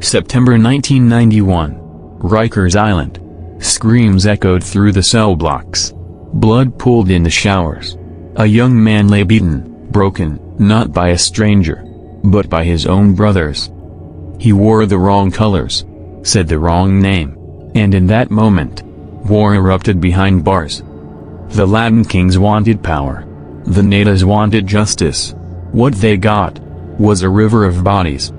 September 1991. Rikers Island. Screams echoed through the cell blocks. Blood pooled in the showers. A young man lay beaten, broken, not by a stranger, but by his own brothers. He wore the wrong colors, said the wrong name, and in that moment, war erupted behind bars. The Latin Kings wanted power. The NETA'S wanted justice. What they got was a river of bodies.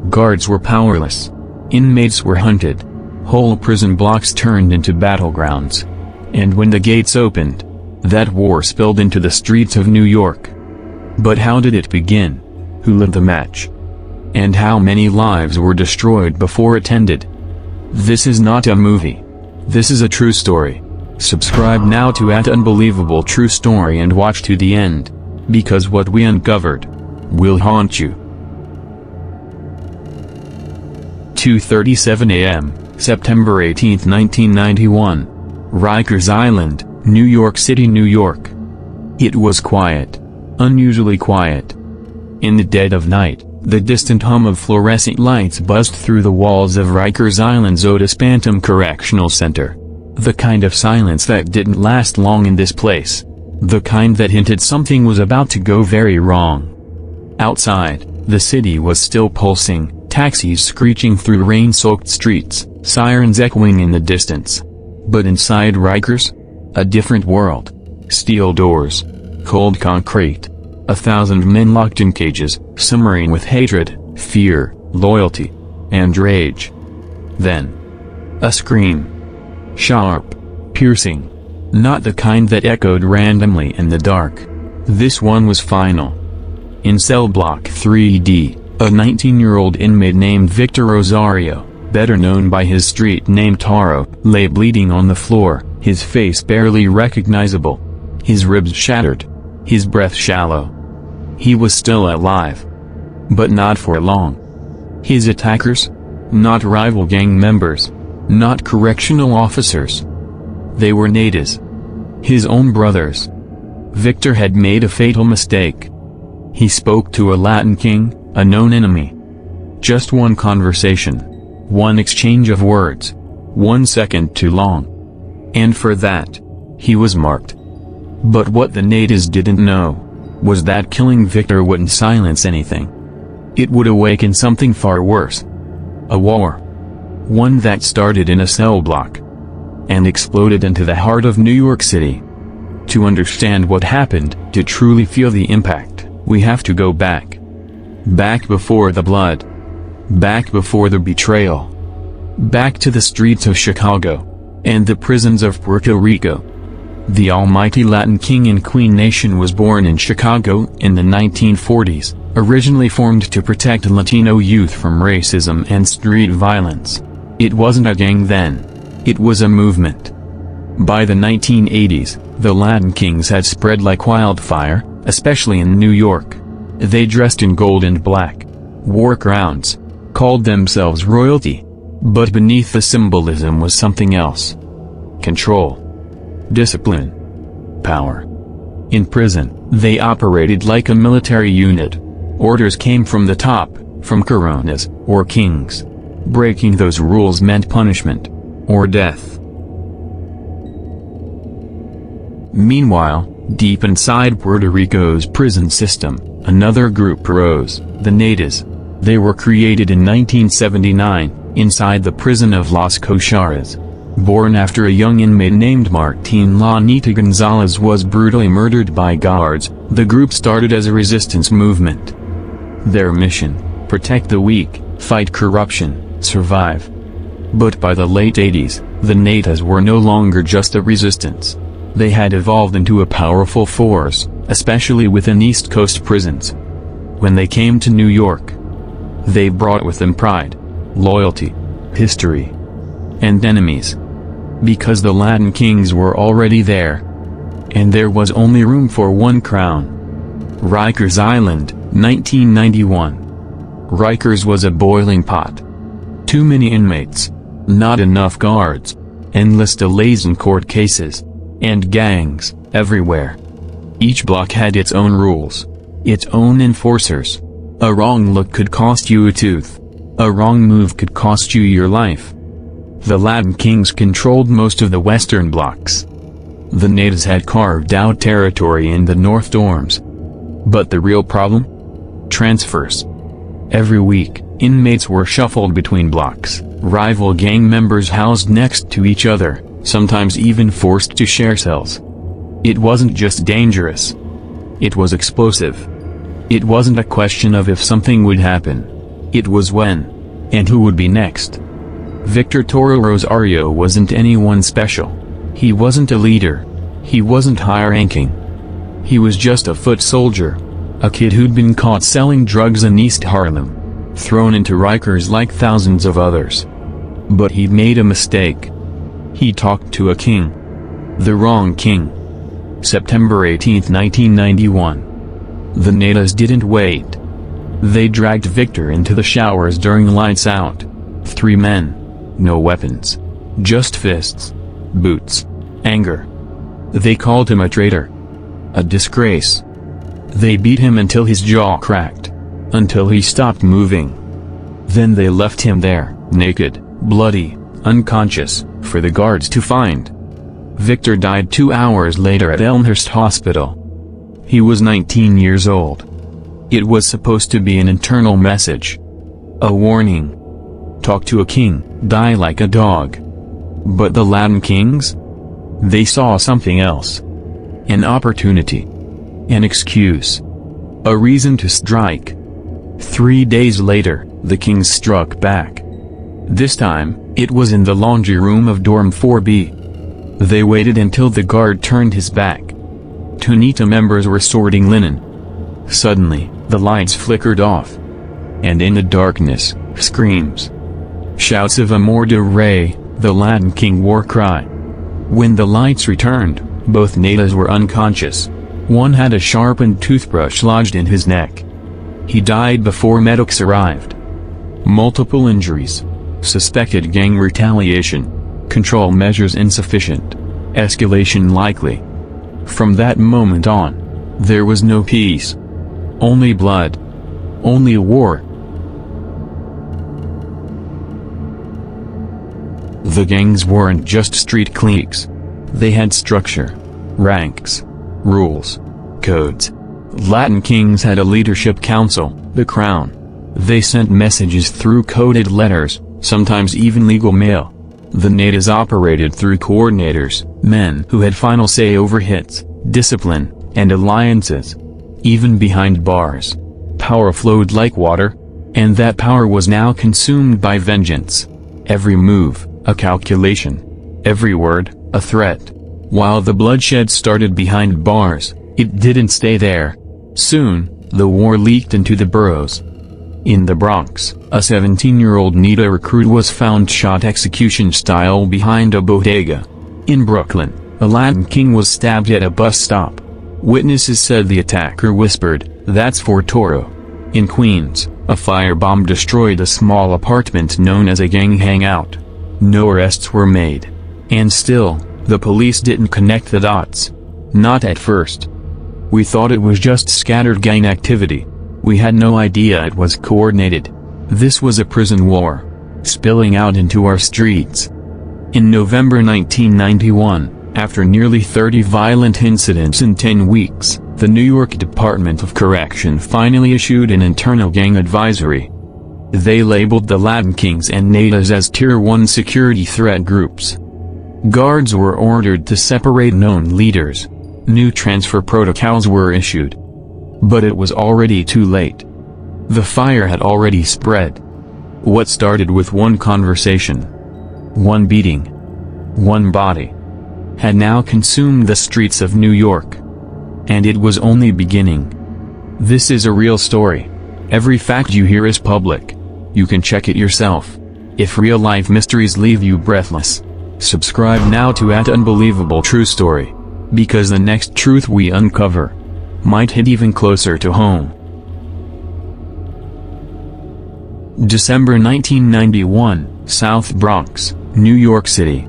Guards were powerless. Inmates were hunted. Whole prison blocks turned into battlegrounds. And when the gates opened, that war spilled into the streets of New York. But how did it begin? Who lit the match? And how many lives were destroyed before it ended? This is not a movie. This is a true story. Subscribe now to @Unbelievable True Story and watch to the end, because what we uncovered will haunt you. 2:37 a.m., September 18, 1991. Rikers Island, New York City, New York. It was quiet. Unusually quiet. In the dead of night, the distant hum of fluorescent lights buzzed through the walls of Rikers Island's Otis Bantam Correctional Center. The kind of silence that didn't last long in this place. The kind that hinted something was about to go very wrong. Outside, the city was still pulsing, taxis screeching through rain-soaked streets, sirens echoing in the distance. But inside Rikers? A different world. Steel doors. Cold concrete. 1,000 men locked in cages, simmering with hatred, fear, loyalty, and rage. Then, a scream. Sharp. Piercing. Not the kind that echoed randomly in the dark. This one was final. In cell block 3D, a 19-year-old inmate named Victor Rosario, better known by his street name Taro, lay bleeding on the floor, his face barely recognizable. His ribs shattered. His breath shallow. He was still alive. But not for long. His attackers? Not rival gang members. Not correctional officers. They were NETA'S. His own brothers. Victor had made a fatal mistake. He spoke to a Latin king, a known enemy. Just one conversation. One exchange of words. 1 second too long. And for that, he was marked. But what the NETA'S didn't know was that killing Victor wouldn't silence anything. It would awaken something far worse. A war. One that started in a cell block and exploded into the heart of New York City. To understand what happened, to truly feel the impact, we have to go back. Back before the blood. Back before the betrayal. Back to the streets of Chicago and the prisons of Puerto Rico. The almighty Latin King and Queen Nation was born in Chicago in the 1940s, originally formed to protect Latino youth from racism and street violence. It wasn't a gang then. It was a movement. By the 1980s, the Latin Kings had spread like wildfire, especially in New York. They dressed in gold and black, wore crowns, called themselves royalty. But beneath the symbolism was something else. Control. Discipline. Power. In prison, they operated like a military unit. Orders came from the top, from coronas, or kings. Breaking those rules meant punishment. Or death. Meanwhile, deep inside Puerto Rico's prison system, another group arose, the NETA'S. They were created in 1979, inside the prison of Las Cocharas. Born after a young inmate named Martín Lanita Gonzalez was brutally murdered by guards, the group started as a resistance movement. Their mission: protect the weak, fight corruption, survive. But by the late 80s, the NETA'S were no longer just a resistance. They had evolved into a powerful force, especially within East Coast prisons. When they came to New York, they brought with them pride, loyalty, history, and enemies. Because the Latin Kings were already there. And there was only room for one crown. Rikers Island, 1991. Rikers was a boiling pot. Too many inmates. Not enough guards. Endless delays in court cases. And gangs, everywhere. Each block had its own rules. Its own enforcers. A wrong look could cost you a tooth. A wrong move could cost you your life. The Latin kings controlled most of the western blocks. The NETA'S had carved out territory in the North dorms. But the real problem? Transfers. Every week, inmates were shuffled between blocks, rival gang members housed next to each other, sometimes even forced to share cells. It wasn't just dangerous. It was explosive. It wasn't a question of if something would happen. It was when. And who would be next. Victor Toro Rosario wasn't anyone special. He wasn't a leader. He wasn't high-ranking. He was just a foot soldier. A kid who'd been caught selling drugs in East Harlem. Thrown into Rikers like thousands of others. But he'd made a mistake. He talked to a king. The wrong king. September 18, 1991. The NETA'S didn't wait. They dragged Victor into the showers during lights out. 3 men. No weapons. Just fists. Boots. Anger. They called him a traitor. A disgrace. They beat him until his jaw cracked. Until he stopped moving. Then they left him there, naked, bloody, unconscious, for the guards to find. Victor died 2 hours later at Elmhurst Hospital. He was 19 years old. It was supposed to be an internal message. A warning. Talk to a king, die like a dog. But the Latin kings? They saw something else. An opportunity. An excuse. A reason to strike. 3 days later, the kings struck back. This time, it was in the laundry room of dorm 4B. They waited until the guard turned his back. TRINITA members were sorting linen. Suddenly, the lights flickered off. And in the darkness, screams. Shouts of Amor de Rey, the Latin king war cry. When the lights returned, both NETA'S were unconscious. One had a sharpened toothbrush lodged in his neck. He died before medics arrived. Multiple injuries. Suspected gang retaliation. Control measures insufficient. Escalation likely. From that moment on, there was no peace. Only blood. Only war. The gangs weren't just street cliques. They had structure. Ranks. Rules. Codes. Latin kings had a leadership council, the crown. They sent messages through coded letters, sometimes even legal mail. The NETA'S operated through coordinators, men who had final say over hits, discipline, and alliances. Even behind bars, power flowed like water, and that power was now consumed by vengeance. Every move, a calculation. Every word, a threat. While the bloodshed started behind bars, it didn't stay there. Soon, the war leaked into the boroughs. In the Bronx, a 17-year-old NETA recruit was found shot execution-style behind a bodega. In Brooklyn, a Latin king was stabbed at a bus stop. Witnesses said the attacker whispered, "That's for Toro." In Queens, a firebomb destroyed a small apartment known as a gang hangout. No arrests were made. And still, the police didn't connect the dots. Not at first. We thought it was just scattered gang activity. We had no idea it was coordinated. This was a prison war, spilling out into our streets. In November 1991, after nearly 30 violent incidents in 10 weeks, the New York Department of Correction finally issued an internal gang advisory. They labeled the Latin kings and NETA'S as Tier 1 security threat groups. Guards were ordered to separate known leaders. New transfer protocols were issued. But it was already too late. The fire had already spread. What started with one conversation, one beating, one body, had now consumed the streets of New York. And it was only beginning. This is a real story. Every fact you hear is public. You can check it yourself. If real-life mysteries leave you breathless, subscribe now to @Unbelievable True Story. Because the next truth we uncover might hit even closer to home. December 1991, South Bronx, New York City.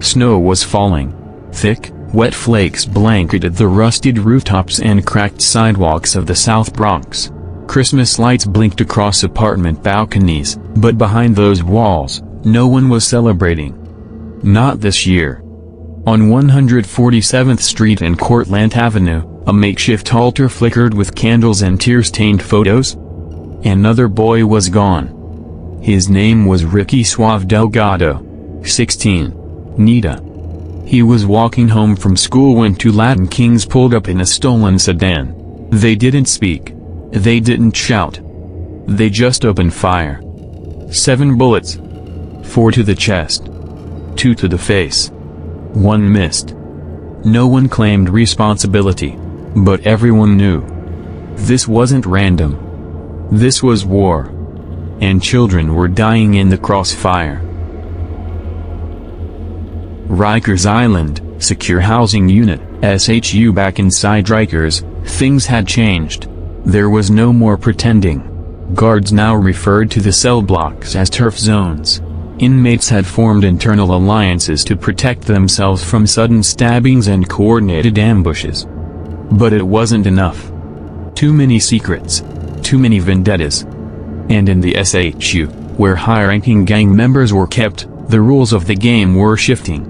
Snow was falling. Thick, wet flakes blanketed the rusted rooftops and cracked sidewalks of the South Bronx. Christmas lights blinked across apartment balconies, but behind those walls, no one was celebrating. Not this year. On 147th Street and Cortlandt Avenue, a makeshift altar flickered with candles and tear-stained photos. Another boy was gone. His name was Ricky Suave Delgado, 16. Nita. He was walking home from school when two Latin kings pulled up in a stolen sedan. They didn't speak. They didn't shout. They just opened fire. 7 bullets. 4 to the chest. 2 to the face. 1 missed. No one claimed responsibility. But everyone knew. This wasn't random. This was war. And children were dying in the crossfire. Rikers Island, Secure Housing Unit, SHU. Back inside Rikers, things had changed. There was no more pretending. Guards now referred to the cell blocks as turf zones. Inmates had formed internal alliances to protect themselves from sudden stabbings and coordinated ambushes. But it wasn't enough. Too many secrets. Too many vendettas. And in the SHU, where high-ranking gang members were kept, the rules of the game were shifting.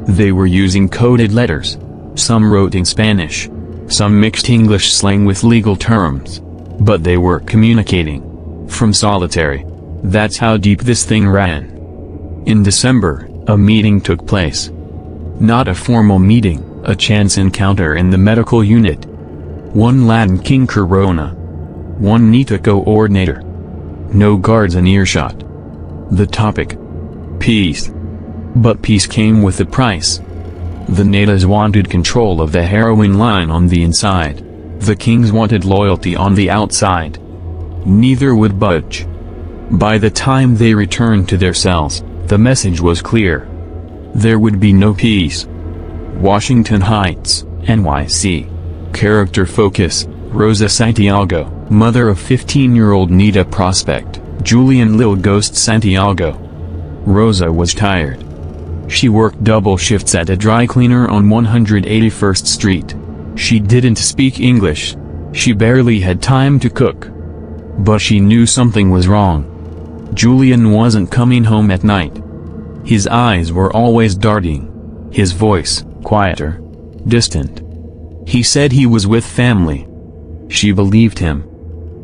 They were using coded letters. Some wrote in Spanish. Some mixed English slang with legal terms. But they were communicating. From solitary. That's how deep this thing ran. In December, a meeting took place. Not a formal meeting, a chance encounter in the medical unit. 1 Latin King Corona. 1 NETA coordinator. No guards in earshot. The topic: peace. But peace came with a price. The NETA'S wanted control of the heroin line on the inside. The kings wanted loyalty on the outside. Neither would budge. By the time they returned to their cells, the message was clear. There would be no peace. Washington Heights, NYC. Character focus: Rosa Santiago, mother of 15-year-old Nita prospect, Julian Lil Ghost Santiago. Rosa was tired. She worked double shifts at a dry cleaner on 181st Street. She didn't speak English. She barely had time to cook. But she knew something was wrong. Julian wasn't coming home at night. His eyes were always darting. His voice, quieter. Distant. He said he was with family. She believed him.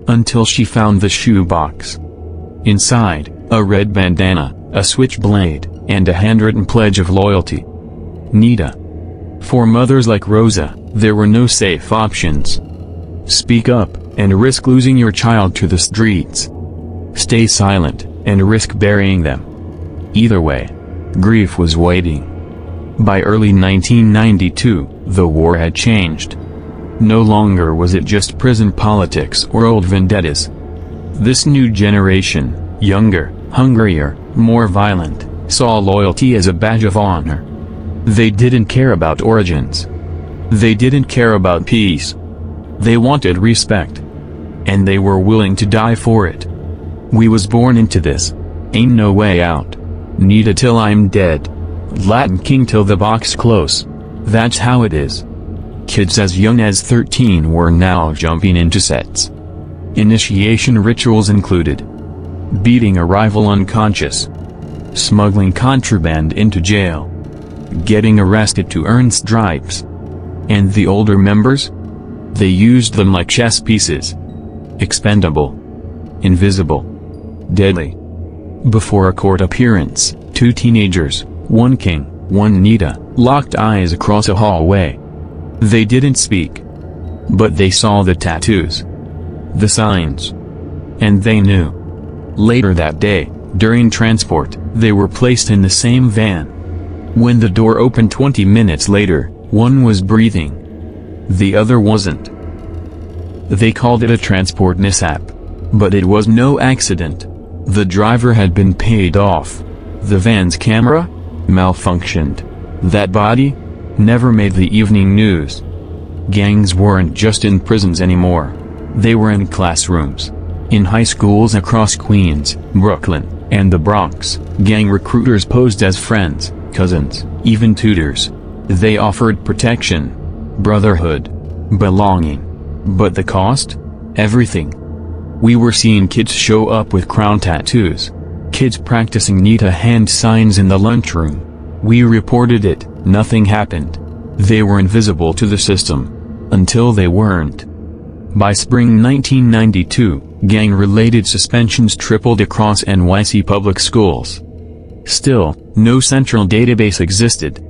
Until she found the shoebox. Inside, a red bandana, a switchblade, and a handwritten pledge of loyalty. Nita. For mothers like Rosa, there were no safe options. Speak up, and risk losing your child to the streets. Stay silent, and risk burying them. Either way, grief was waiting. By early 1992, the war had changed. No longer was it just prison politics or old vendettas. This new generation, younger, hungrier, more violent, saw loyalty as a badge of honor. They didn't care about origins. They didn't care about peace. They wanted respect. And they were willing to die for it. We was born into this. Ain't no way out. Nita till I'm dead. Latin King till the box close. That's how it is. Kids as young as 13 were now jumping into sets. Initiation rituals included beating a rival unconscious, smuggling contraband into jail, getting arrested to earn stripes. And the older members? They used them like chess pieces. Expendable. Invisible. Deadly. Before a court appearance, 2 teenagers, 1 king, 1 Nita, locked eyes across a hallway. They didn't speak. But they saw the tattoos. The signs. And they knew. Later that day, during transport, they were placed in the same van. When the door opened 20 minutes later, one was breathing. The other wasn't. They called it a transport mishap. But it was no accident. The driver had been paid off. The van's camera? Malfunctioned. That body? Never made the evening news. Gangs weren't just in prisons anymore. They were in classrooms. In high schools across Queens, Brooklyn, and the Bronx, gang recruiters posed as friends, cousins, even tutors. They offered protection, brotherhood, belonging. But the cost? Everything. We were seeing kids show up with crown tattoos. Kids practicing NETA hand signs in the lunchroom. We reported it, nothing happened. They were invisible to the system. Until they weren't. By spring 1992, gang-related suspensions tripled across NYC public schools. Still, no central database existed.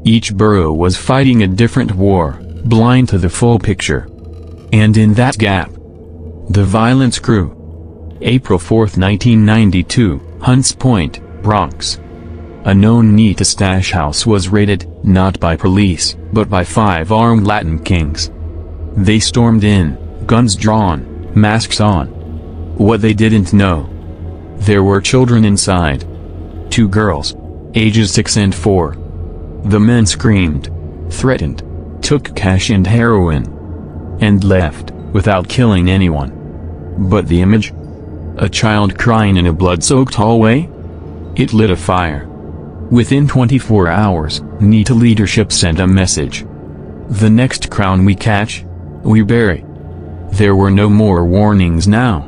Each borough was fighting a different war, blind to the full picture. And in that gap, the violence grew. April 4, 1992, Hunts Point, Bronx. A known NETA stash house was raided, not by police, but by 5 armed Latin kings. They stormed in, guns drawn, masks on. What they didn't know: there were children inside. 2 girls, ages 6 and 4. The men screamed, threatened, took cash and heroin, and left, without killing anyone. But the image? A child crying in a blood-soaked hallway? It lit a fire. Within 24 hours, NETA leadership sent a message. The next crown we catch, we bury. There were no more warnings now.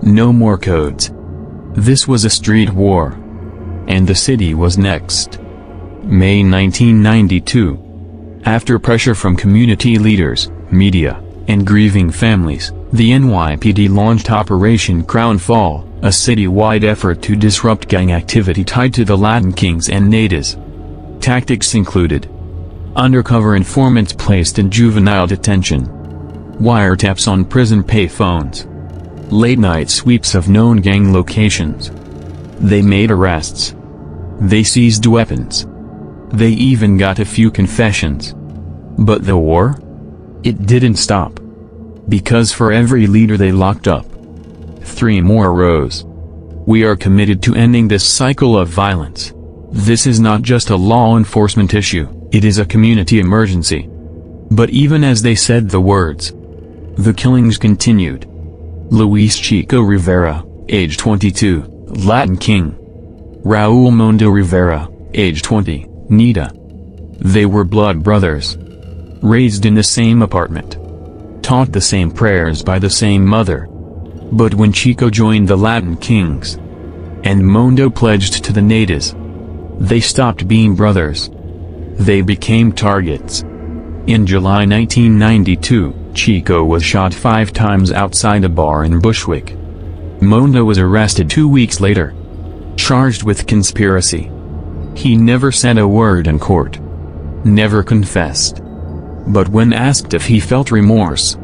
No more codes. This was a street war. And the city was next. May 1992. After pressure from community leaders, media, and grieving families, the NYPD launched Operation Crown Fall, a citywide effort to disrupt gang activity tied to the Latin Kings and NETA'S. Tactics included undercover informants placed in juvenile detention, wiretaps on prison payphones, late-night sweeps of known gang locations. They made arrests. They seized weapons. They even got a few confessions. But the war? It didn't stop. Because for every leader they locked up, 3 more rose. We are committed to ending this cycle of violence. This is not just a law enforcement issue, it is a community emergency. But even as they said the words, the killings continued. Luis Chico Rivera, age 22, Latin King. Raul Mondo Rivera, age 20, NETA. They were blood brothers. Raised in the same apartment. Taught the same prayers by the same mother. But when Chico joined the Latin Kings, and Mondo pledged to the NETA'S, they stopped being brothers. They became targets. In July 1992, Chico was shot 5 times outside a bar in Bushwick. Mondo was arrested 2 weeks later. Charged with conspiracy. He never said a word in court. Never confessed. But when asked if he felt remorse,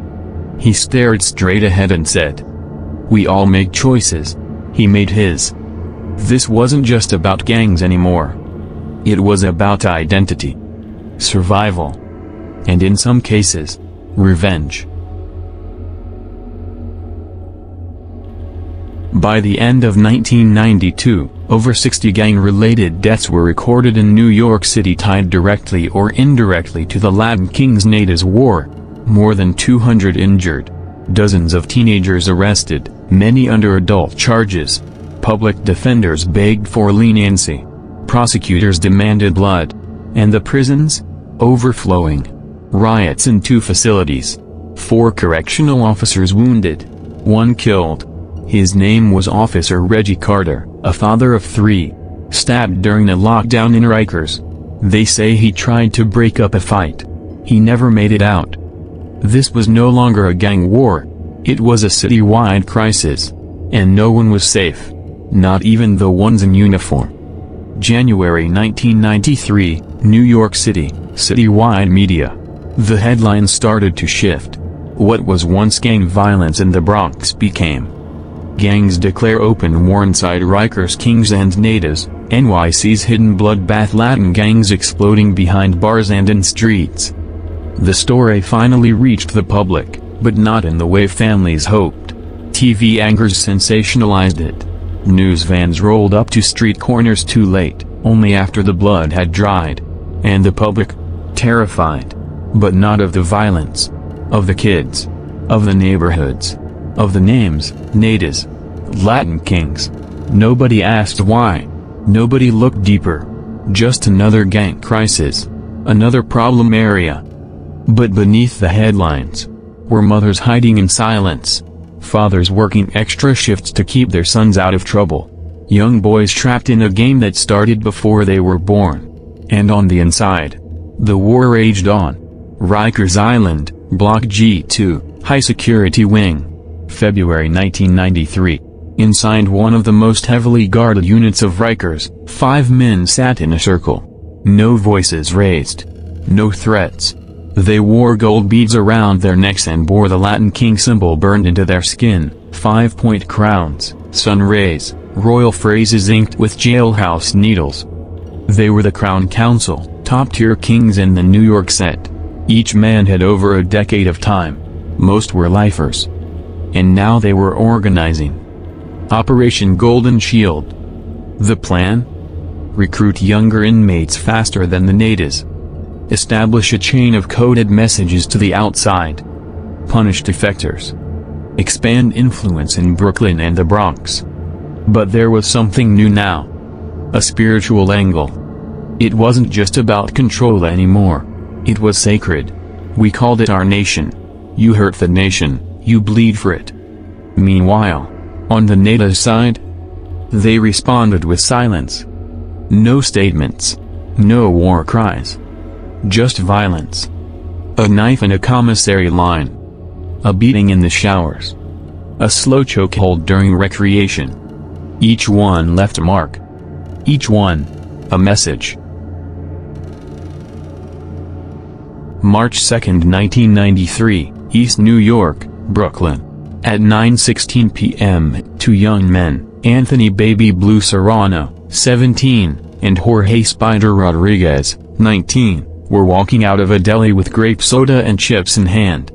he stared straight ahead and said, "We all make choices." He made his. This wasn't just about gangs anymore. It was about identity, survival, and in some cases, revenge. By the end of 1992, over 60 gang-related deaths were recorded in New York City tied directly or indirectly to the Latin Kings' NETA'S war. More than 200 injured. Dozens of teenagers arrested, many under adult charges. Public defenders begged for leniency. Prosecutors demanded blood. And the prisons? Overflowing. Riots in 2 facilities. 4 correctional officers wounded. 1 killed. His name was Officer Reggie Carter, a father of 3. Stabbed during a lockdown in Rikers. They say he tried to break up a fight. He never made it out. This was no longer a gang war. It was a citywide crisis. And no one was safe. Not even the ones in uniform. January 1993, New York City, citywide media. The headlines started to shift. What was once gang violence in the Bronx became gangs declare open war inside Rikers Kings and NETA'S, NYC's hidden bloodbath Latin gangs exploding behind bars and in streets. The story finally reached the public, but not in the way families hoped. TV anchors sensationalized it. News vans rolled up to street corners too late, only after the blood had dried. And the public, terrified. But not of the violence. Of the kids. Of the neighborhoods. Of the names, NETA'S. Latin Kings. Nobody asked why. Nobody looked deeper. Just another gang crisis. Another problem area. But beneath the headlines, were mothers hiding in silence. Fathers working extra shifts to keep their sons out of trouble. Young boys trapped in a game that started before they were born. And on the inside, the war raged on. Rikers Island, Block G2, High Security Wing. February 1993. Inside one of the most heavily guarded units of Rikers, 5 men sat in a circle. No voices raised. No threats. They wore gold beads around their necks and bore the Latin king symbol burned into their skin, 5-point crowns, sun rays, royal phrases inked with jailhouse needles. They were the Crown Council, top-tier kings in the New York set. Each man had over a decade of time. Most were lifers. And now they were organizing Operation Golden Shield. The plan? Recruit younger inmates faster than the NETA'S. Establish a chain of coded messages to the outside. Punish defectors. Expand influence in Brooklyn and the Bronx. But there was something new now. A spiritual angle. It wasn't just about control anymore. It was sacred. We called it our nation. You hurt the nation, you bleed for it. Meanwhile, on the NETA'S side, they responded with silence. No statements. No war cries. Just violence. A knife in a commissary line. A beating in the showers. A slow chokehold during recreation. Each one left a mark. Each one, a message. March 2, 1993, East New York, Brooklyn. At 9:16 p.m., 2 young men, Anthony "Baby Blue" Serrano, 17, and Jorge "Spider" Rodriguez, 19, were walking out of a deli with grape soda and chips in hand.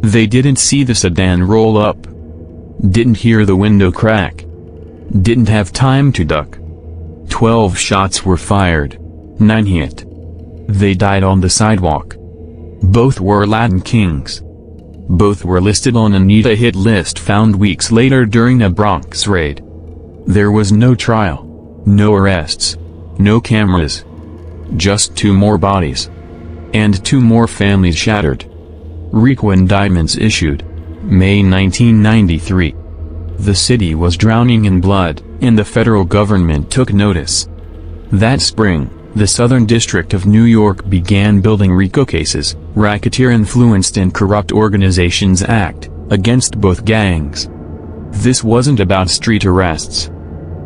They didn't see the sedan roll up. Didn't hear the window crack. Didn't have time to duck. 12 shots were fired. 9 hit. They died on the sidewalk. Both were Latin kings. Both were listed on a NETA hit list found weeks later during a Bronx raid. There was no trial. No arrests. No cameras. Just 2 more bodies. And 2 more families shattered. RICO indictments issued. May 1993. The city was drowning in blood, and the federal government took notice. That spring, the Southern District of New York began building RICO cases, Racketeer-Influenced and Corrupt Organizations Act, against both gangs. This wasn't about street arrests.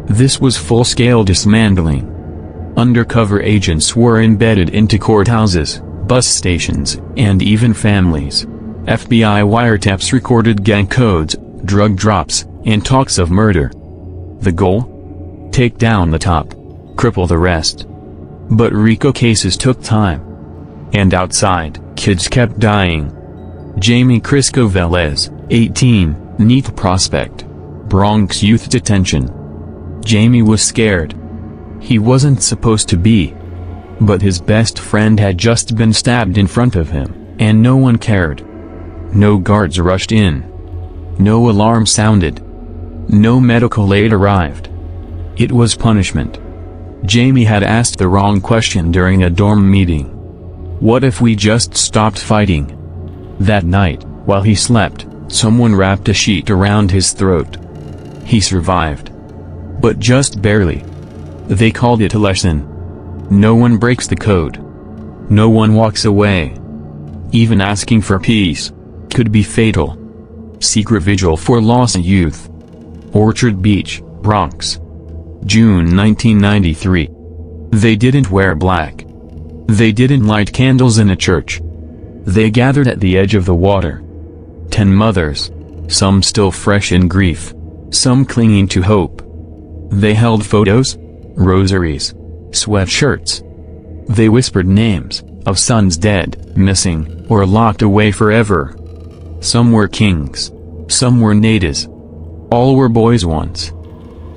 This was full-scale dismantling. Undercover agents were embedded into courthouses, bus stations, and even families. FBI wiretaps recorded gang codes, drug drops, and talks of murder. The goal? Take down the top. Cripple the rest. But RICO cases took time. And outside, kids kept dying. Jamie Crisco Velez, 18, NETA prospect. Bronx youth detention. Jamie was scared. He wasn't supposed to be. But his best friend had just been stabbed in front of him, and no one cared. No guards rushed in. No alarm sounded. No medical aid arrived. It was punishment. Jamie had asked the wrong question during a dorm meeting. What if we just stopped fighting? That night, while he slept, someone wrapped a sheet around his throat. He survived. But just barely. They called it a lesson. No one breaks the code. No one walks away. Even asking for peace could be fatal. Secret vigil for lost youth. Orchard Beach, Bronx. June 1993. They didn't wear black. They didn't light candles in a church. They gathered at the edge of the water. 10 mothers. Some still fresh in grief. Some clinging to hope. They held photos, rosaries, sweatshirts. They whispered names of sons dead, missing, or locked away forever. Some were kings. Some were NETA'S. All were boys once.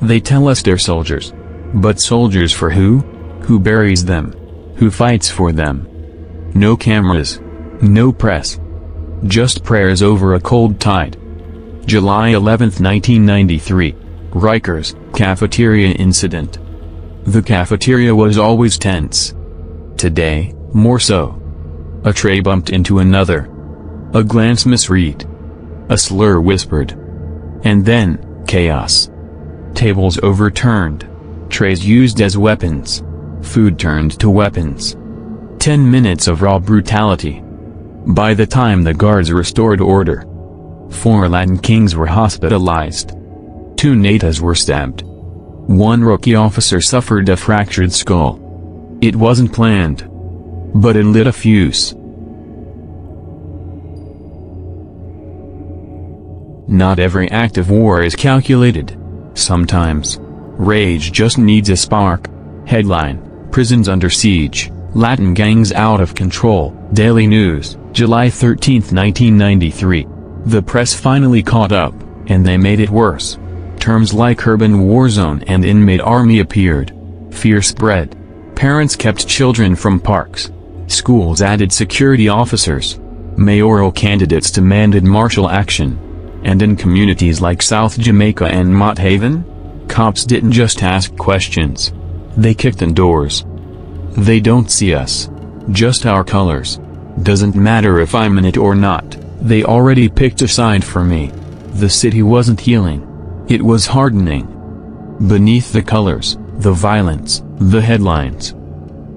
They tell us they're soldiers. But soldiers for who? Who buries them? Who fights for them? No cameras. No press. Just prayers over a cold tide. July 11, 1993. Rikers cafeteria incident. The cafeteria was always tense. Today, more so. A tray bumped into another. A glance misread. A slur whispered. And then, chaos. Tables overturned. Trays used as weapons. Food turned to weapons. 10 minutes of raw brutality. By the time the guards restored order, 4 Latin kings were hospitalized. 2 NETA'S were stabbed. 1 rookie officer suffered a fractured skull. It wasn't planned, but it lit a fuse. Not every act of war is calculated. Sometimes, rage just needs a spark. Headline: Prisons under siege, Latin gangs out of control. Daily News, July 13, 1993. The press finally caught up, and they made it worse. Terms like urban war zone and inmate army appeared. Fear spread. Parents kept children from parks. Schools added security officers. Mayoral candidates demanded martial action. And in communities like South Jamaica and Mott Haven, cops didn't just ask questions. They kicked in doors. They don't see us. Just our colors. Doesn't matter if I'm in it or not. They already picked a side for me. The city wasn't healing. It was hardening. Beneath the colors, the violence, the headlines,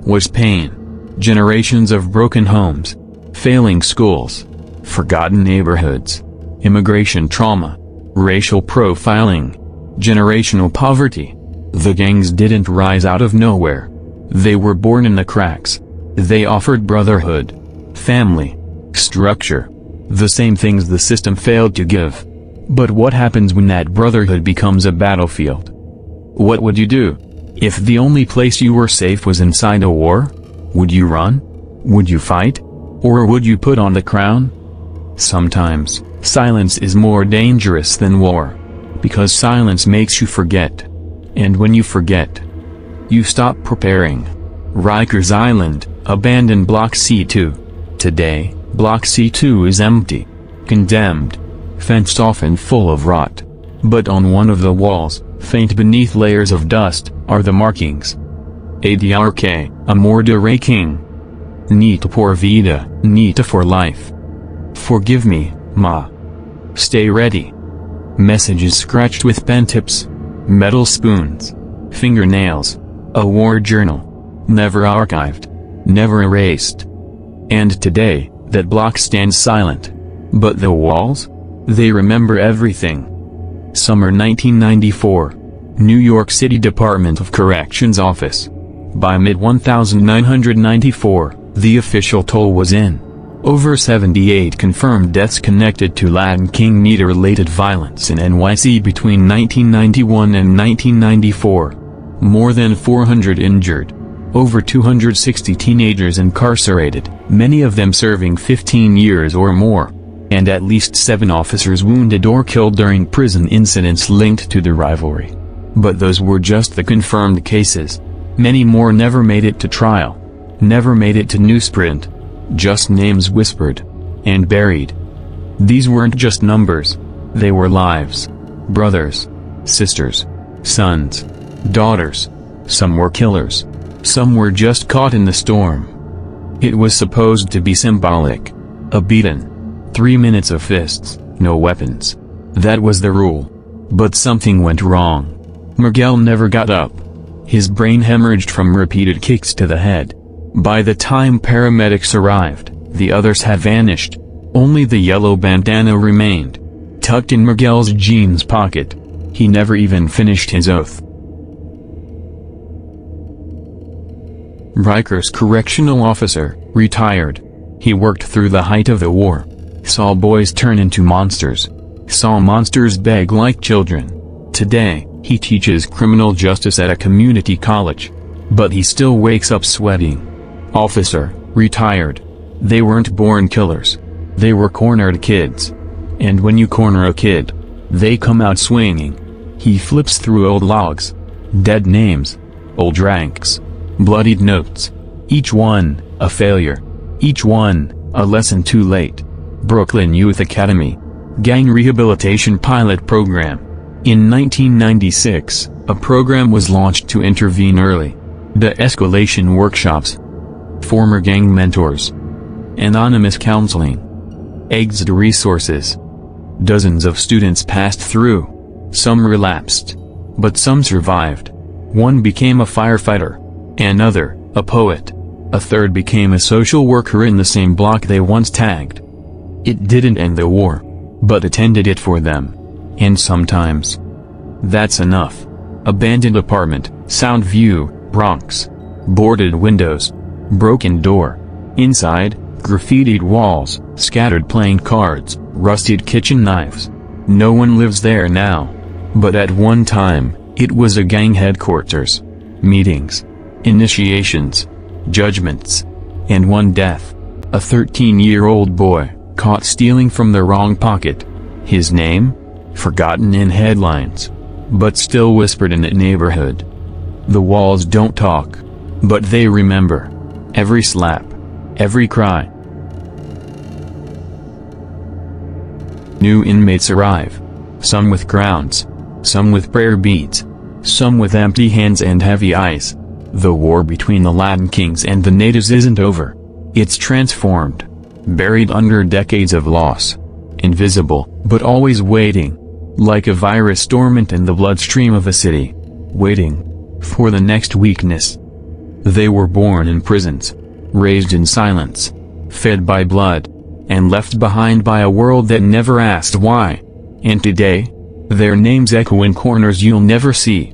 was pain. Generations of broken homes, failing schools, forgotten neighborhoods, immigration trauma, racial profiling, generational poverty. The gangs didn't rise out of nowhere. They were born in the cracks. They offered brotherhood, family, structure, the same things the system failed to give. But what happens when that brotherhood becomes a battlefield? What would you do? If the only place you were safe was inside a war? Would you run? Would you fight? Or would you put on the crown? Sometimes, silence is more dangerous than war. Because silence makes you forget. And when you forget, you stop preparing. Rikers Island, abandoned Block C2. Today, Block C2 is empty, condemned, fenced off and full of rot. But on one of the walls, faint beneath layers of dust, are the markings. ADRK, Amor de Rey King. Neta por vida, Neta for life. Forgive me, Ma. Stay ready. Messages scratched with pen tips, metal spoons, fingernails, a war journal. Never archived, never erased. And today, that block stands silent. But the walls? They remember everything. Summer 1994. New York City Department of Corrections Office. By mid-1994, the official toll was in. Over 78 confirmed deaths connected to Latin King Neta-related violence in NYC between 1991 and 1994. More than 400 injured. Over 260 teenagers incarcerated, many of them serving 15 years or more. And at least 7 officers wounded or killed during prison incidents linked to the rivalry. But those were just the confirmed cases. Many more never made it to trial. Never made it to newsprint. Just names whispered. And buried. These weren't just numbers. They were lives. Brothers. Sisters. Sons. Daughters. Some were killers. Some were just caught in the storm. It was supposed to be symbolic. A beating. 3 minutes of fists, no weapons. That was the rule. But something went wrong. Miguel never got up. His brain hemorrhaged from repeated kicks to the head. By the time paramedics arrived, the others had vanished. Only the yellow bandana remained, tucked in Miguel's jeans pocket. He never even finished his oath. Rikers correctional officer, retired. He worked through the height of the war. Saw boys turn into monsters. Saw monsters beg like children. Today, he teaches criminal justice at a community college. But he still wakes up sweating. Officer, retired. They weren't born killers. They were cornered kids. And when you corner a kid, they come out swinging. He flips through old logs. Dead names. Old ranks. Bloodied notes. Each one, a failure. Each one, a lesson too late. Brooklyn Youth Academy. Gang Rehabilitation Pilot Program. In 1996, a program was launched to intervene early. De-escalation workshops. Former gang mentors. Anonymous counseling. Exit resources. Dozens of students passed through. Some relapsed. But some survived. One became a firefighter. Another, a poet. A third became a social worker in the same block they once tagged. It didn't end the war, but it ended it for them. And sometimes, that's enough. Abandoned apartment, Sound View, Bronx. Boarded windows. Broken door. Inside, graffitied walls, scattered playing cards, rusted kitchen knives. No one lives there now. But at one time, it was a gang headquarters. Meetings. Initiations. Judgments. And one death. A 13-year-old boy, caught stealing from the wrong pocket. His name? Forgotten in headlines. But still whispered in that neighborhood. The walls don't talk. But they remember. Every slap. Every cry. New inmates arrive. Some with crowns. Some with prayer beads. Some with empty hands and heavy eyes. The war between the Latin kings and the NETA'S isn't over. It's transformed. Buried under decades of loss. Invisible, but always waiting. Like a virus dormant in the bloodstream of a city. Waiting for the next weakness. They were born in prisons. Raised in silence. Fed by blood. And left behind by a world that never asked why. And today, their names echo in corners you'll never see.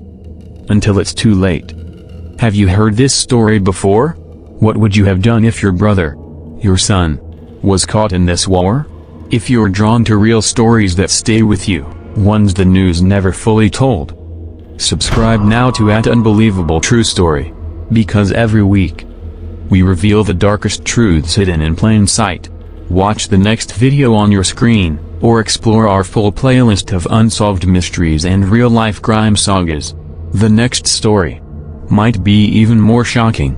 Until it's too late. Have you heard this story before? What would you have done if your brother, your son, was caught in this war? If you're drawn to real stories that stay with you, ones the news never fully told, subscribe now to @Unbelievable True Story. Because every week, we reveal the darkest truths hidden in plain sight. Watch the next video on your screen, or explore our full playlist of unsolved mysteries and real-life crime sagas. The next story might be even more shocking.